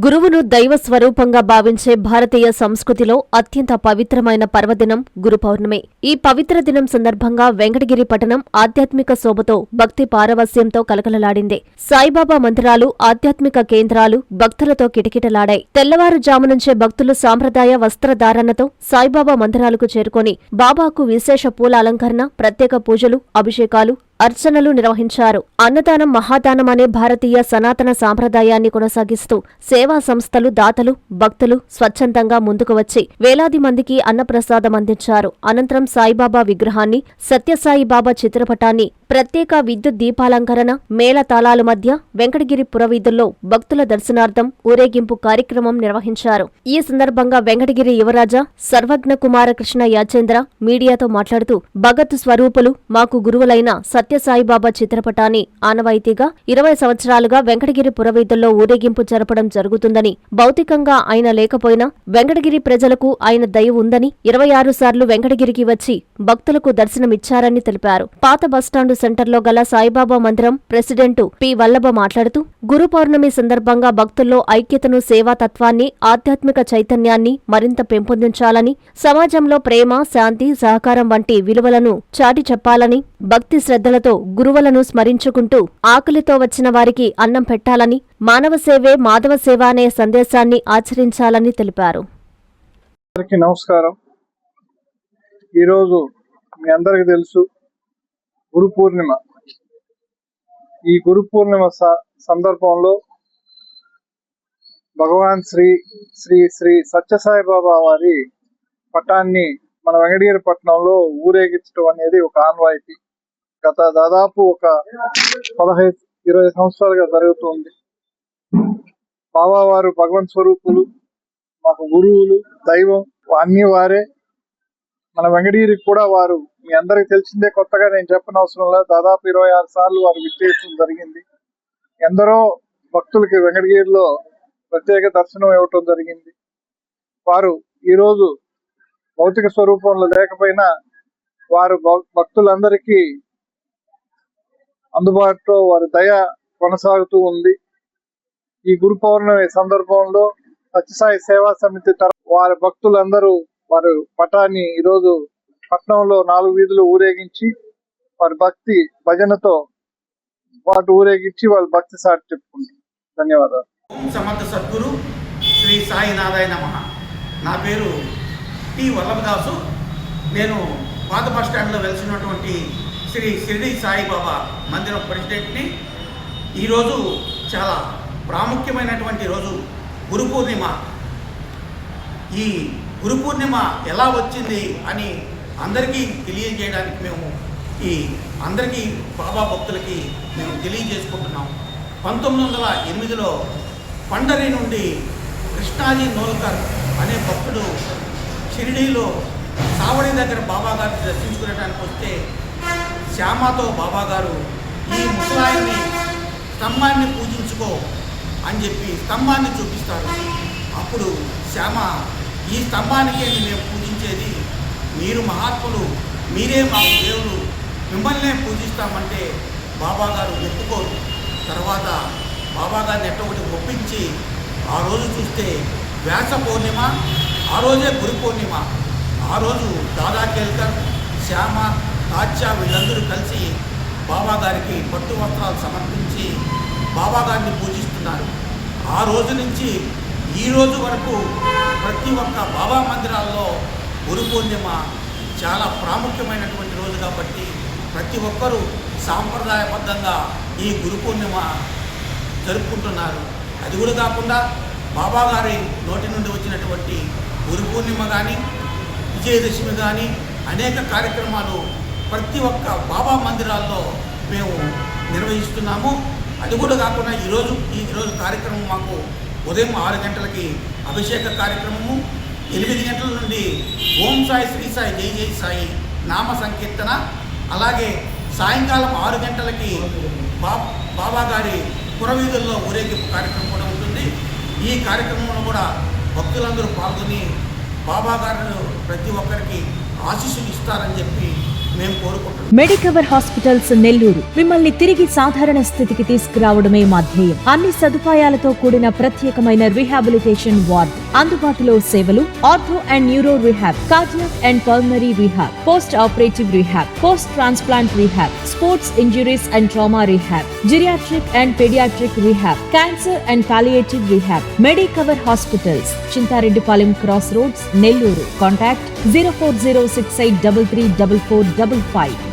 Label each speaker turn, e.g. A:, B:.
A: గురువును దైవ స్వరూపంగా భావించే భారతీయ సంస్కృతిలో అత్యంత పవిత్రమైన పర్వదినం గురు పౌర్ణమి. ఈ పవిత్ర దినం సందర్భంగా వెంకటగిరి పట్టణం ఆధ్యాత్మిక శోభతో భక్తి పారవస్యంతో కలకలలాడింది. సాయిబాబా మందిరాలు, ఆధ్యాత్మిక కేంద్రాలు భక్తులతో కిటకిటలాడాయి. తెల్లవారుజాము నుంచే భక్తులు సాంప్రదాయ వస్త్రధారణతో సాయిబాబా మందిరాలకు చేరుకొని బాబాకు విశేష పూల అలంకరణ, ప్రత్యేక పూజలు, అభిషేకాలు, అర్చనలు నిర్వహించారు. అన్నదానం మహాదానం అనే భారతీయ సనాతన సాంప్రదాయాన్ని కొనసాగిస్తూ సేవా సంస్థలు, దాతలు, భక్తులు స్వచ్ఛందంగా ముందుకు వచ్చి వేలాది మందికి అన్నప్రసాదం అందించారు. అనంతరం సాయిబాబా విగ్రహాన్ని, సత్యసాయిబాబా చిత్రపటాన్ని ప్రత్యేక విద్యుత్ దీపాలంకరణ, మేళతాళాల మధ్య వెంకటగిరి పురవీధుల్లో భక్తుల దర్శనార్థం ఊరేగింపు కార్యక్రమం నిర్వహించారు. ఈ సందర్భంగా వెంకటగిరి యువరాజా సర్వజ్ఞ కుమారకృష్ణ యాచేంద్ర మీడియాతో మాట్లాడుతూ, భగత్ స్వరూపులు, మాకు గురువులైన సత్యసాయిబాబా చిత్రపటాన్ని ఆనవాయితీగా 20 సంవత్సరాలుగా వెంకటగిరి పురవీధుల్లో ఊరేగింపు జరపడం జరుగుతుందని, భౌతికంగా ఆయన లేకపోయినా వెంకటగిరి ప్రజలకు ఆయన దయ ఉందని 26 సార్లు వెంకటగిరికి వచ్చి భక్తులకు దర్శనమిచ్చారని తెలిపారు. పాత బస్టాండు సెంటర్లో గల సాయిబాబా మందిరం ప్రెసిడెంట్ పి. వల్లభ మాట్లాడుతూ, గురు పౌర్ణమి సందర్భంగా భక్తుల్లో ఐక్యతను, సేవాతత్వాన్ని, ఆధ్యాత్మిక చైతన్యాన్ని మరింత పెంపొందించాలని, సమాజంలో ప్రేమ, శాంతి, సహకారం వంటి విలువలను చాటి చెప్పాలని, భక్తి శ్రద్ధలతో గురువులను స్మరించుకుంటూ ఆకలితో వచ్చిన వారికి అన్నం పెట్టాలని, మానవ సేవే మాధవ సేవ అనే సందేశాన్ని ఆచరించాలని తెలిపారు.
B: నమస్కారం. ఈరోజు మీ అందరికి తెలుసు గురు పూర్ణిమ. ఈ గురు పూర్ణిమ సందర్భంలో భగవాన్ శ్రీ శ్రీ శ్రీ సత్యసాయిబాబా వారి పటాన్ని మన వెంకటగిరి పట్టణంలో ఊరేగించడం అనేది ఒక ఆనవాయితీ. గత దాదాపు ఒక 15-20 సంవత్సరాలుగా జరుగుతుంది. బాబా వారు భగవంత్ స్వరూపులు, మాకు గురువులు, దైవం అన్ని వారే. మన వెంకటగిరికి కూడా వారు మీ అందరికి తెలిసిందే, కొత్తగా నేను చెప్పనవసరం లేదు, దాదాపు 26 సార్లు వారు విచ్చేయడం జరిగింది. ఎందరో భక్తులకి వెంకటగిరిలో ప్రత్యేక దర్శనం ఇవ్వటం జరిగింది. వారు ఈరోజు భౌతిక స్వరూపంలో లేకపోయినా వారు భక్తులందరికీ అందుబాటులో వారి దయ కొనసాగుతూ ఉంది. ఈ గురు పౌర్ణమి సందర్భంలో సత్యసాయి సేవా సమితి వారి భక్తులందరూ వారి పటాన్ని ఈరోజు పట్నంలో 4 వీధులు ఊరేగించి వారి భక్తి భజనతో వాటి ఊరేగించి వాళ్ళ భక్తి సాటి చెప్పుకుంటారు. ధన్యవాదాలు.
C: సమర్థ సద్గురు శ్రీ సాయినాథాయ నమః. నా పేరు టి. వల్లభదాసు. నేను పాత బస్ స్టాండ్లో వెలిసినటువంటి శ్రీ షిరిడి సాయిబాబా మందిరం ప్రెసిడెంట్ని. ఈరోజు చాలా ప్రాముఖ్యమైనటువంటి రోజు గురు పూర్ణిమ. ఈ గురు పూర్ణిమ ఎలా వచ్చింది అని అందరికీ తెలియజేయడానికి మేము అందరికీ బాబా భక్తులకి మేము తెలియజేసుకుంటున్నాం. 1908లో పండరి నుండి కృష్ణాజీ నోల్కర్ అనే భక్తుడు షిరిడీలో సావడి దగ్గర బాబా గారిని దర్శించుకునేటానికి వస్తే శ్యామతో బాబా గారు ఈ ముసలాయిని స్తంభాన్ని పూజించుకో అని చెప్పి స్తంభాన్ని చూపిస్తారు. అప్పుడు శ్యామ, ఈ స్తంభానికే మేము పూజించేది, మీరు మహాత్ములు, మీరే మాకు దేవుడు, మిమ్మల్నే పూజిస్తామంటే బాబా గారు ఒప్పుకోరు. తర్వాత బాబా గారిని ఎట్టొకటి ఒప్పించి ఆ రోజు చూస్తే వ్యాస పౌర్ణిమ, ఆ రోజే గురు పౌర్ణిమ. ఆ రోజు దాదా కేల్కర్, శ్యామ, తాత్యా వీళ్ళందరూ కలిసి బాబా గారికి పట్టు వస్త్రాలు సమర్పించి బాబా గారిని పూజిస్తున్నారు. ఆ రోజు నుంచి ఈ రోజు వరకు ప్రతి ఒక్క బాబా మందిరాల్లో గురు పూర్ణిమ చాలా ప్రాముఖ్యమైనటువంటి రోజు కాబట్టి ప్రతి ఒక్కరూ సాంప్రదాయబద్ధంగా ఈ గురు పూర్ణిమ జరుపుకుంటున్నారు. అది కూడా కాకుండా బాబా గారి నోటి నుండి వచ్చినటువంటి గురు పూర్ణిమ కానీ, విజయదశమి కానీ అనేక కార్యక్రమాలు ప్రతి ఒక్క బాబా మందిరాల్లో మేము నిర్వహిస్తున్నాము. అది కూడా కాకుండా ఈరోజు కార్యక్రమం మాకు ఉదయం 6 గంటలకి అభిషేక కార్యక్రమము, 8 గంటల నుండి ఓం సాయి, శ్రీ సాయి, జై జై సాయి నామ సంకీర్తన, అలాగే సాయంకాలం 6 గంటలకి బాబా గారి పురవీధుల్లో ఊరేగింపు కార్యక్రమం కూడా ఉంటుంది. ఈ కార్యక్రమంలో కూడా భక్తులందరూ పాల్గొని బాబా గారు ప్రతి ఒక్కరికి ఆశీస్సులు ఇస్తారని చెప్పి మేము కోరుకుంటున్నాం.
D: మెడికవర్ హాస్పిటల్స్ నెల్లూరు మిమ్మల్ని తిరిగి సాధారణ స్థితికి తీసుకురావడమే మా ధ్యేయం. అన్ని సదుపాయాలతో కూడిన ప్రత్యేకమైన రీహాబిలిటేషన్ వార్డ్, అందుబాటులో సేవలు ortho and neuro rehab, cardiac and pulmonary rehab, post operative rehab, post transplant rehab, sports injuries and trauma rehab, geriatric and paediatric rehab, cancer and palliative rehab. Medicover hospitals, Chintareddypalem cross roads, Nellore. Contact 0406833445.